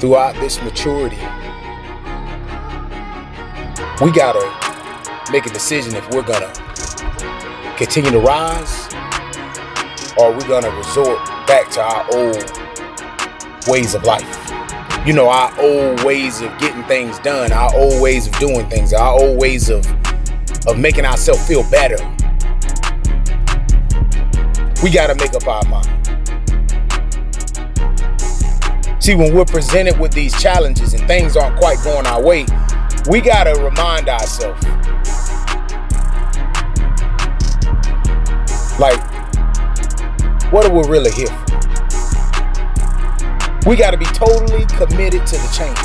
throughout this maturity, we gotta make a decision if we're gonna continue to rise or we're gonna resort back to our old ways of life. You know, our old ways of getting things done, our old ways of doing things, our old ways of making ourselves feel better. We gotta make up our mind. See, when we're presented with these challenges and things aren't quite going our way, we gotta remind ourselves, like, what are we really here for? We gotta be totally committed to the change.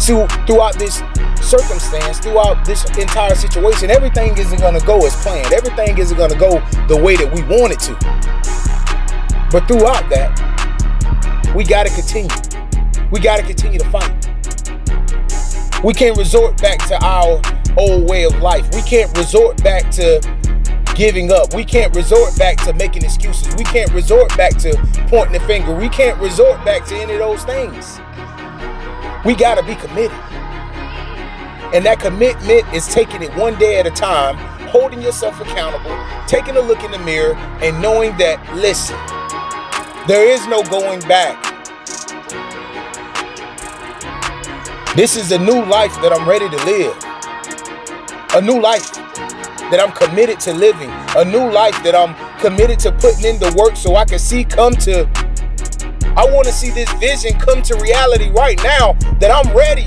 So throughout this circumstance, throughout this entire situation, everything isn't gonna go as planned. Everything isn't gonna go the way that we want it to. But throughout that, we gotta continue. We gotta continue to fight. We can't resort back to our old way of life. We can't resort back to giving up. We can't resort back to making excuses. We can't resort back to pointing the finger. We can't resort back to any of those things. We gotta be committed. And that commitment is taking it one day at a time, holding yourself accountable, taking a look in the mirror, and knowing that, listen, there is no going back. This is a new life that I'm ready to live. A new life that I'm committed to living. A new life that I'm committed to putting in the work so I can see I want to see this vision come to reality right now, that I'm ready.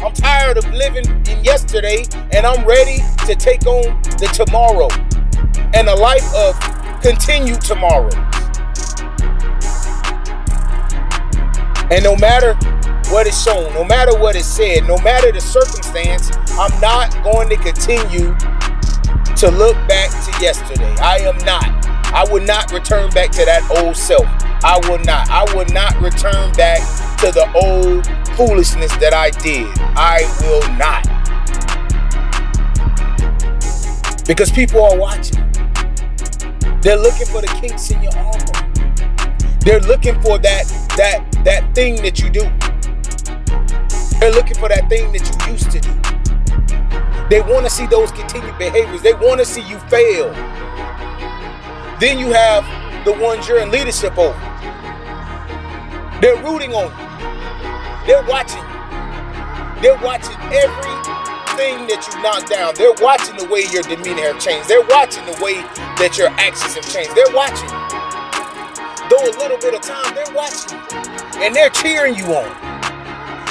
I'm tired of living in yesterday, and I'm ready to take on the tomorrow and a life of continued tomorrow. And no matter what is shown, no matter what is said, no matter the circumstance, I'm not going to continue to look back to yesterday. I am not. I will not return back to that old self. I will not. I will not return back to the old foolishness that I did. I will not. Because people are watching. They're looking for the kinks in your armor. They're looking for that thing that you do. They're looking for that thing that you used to do. They want to see those continued behaviors. They want to see you fail. Then you have the ones you're in leadership over. They're rooting on you. They're watching you. They're watching everything that you knock down. They're watching the way your demeanor have changed. They're watching the way that your actions have changed. They're watching you. Though a little bit of time, they're watching you. And they're cheering you on.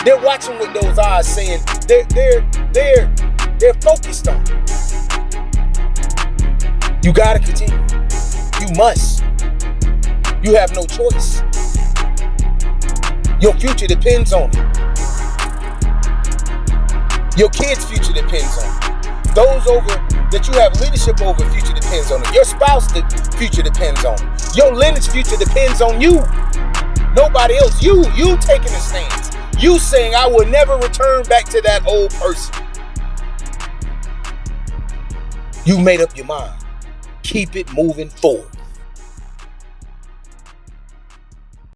They're watching with those eyes, saying they're focused on. You gotta continue. You must. You have no choice. Your future depends on it. Your kids' future depends on it. Those that you have leadership over, future depends on it. Your spouse, the future depends on it. Your lineage future depends on you. Nobody else. You taking a stance. You saying, I will never return back to that old person. You made up your mind. Keep it moving forward.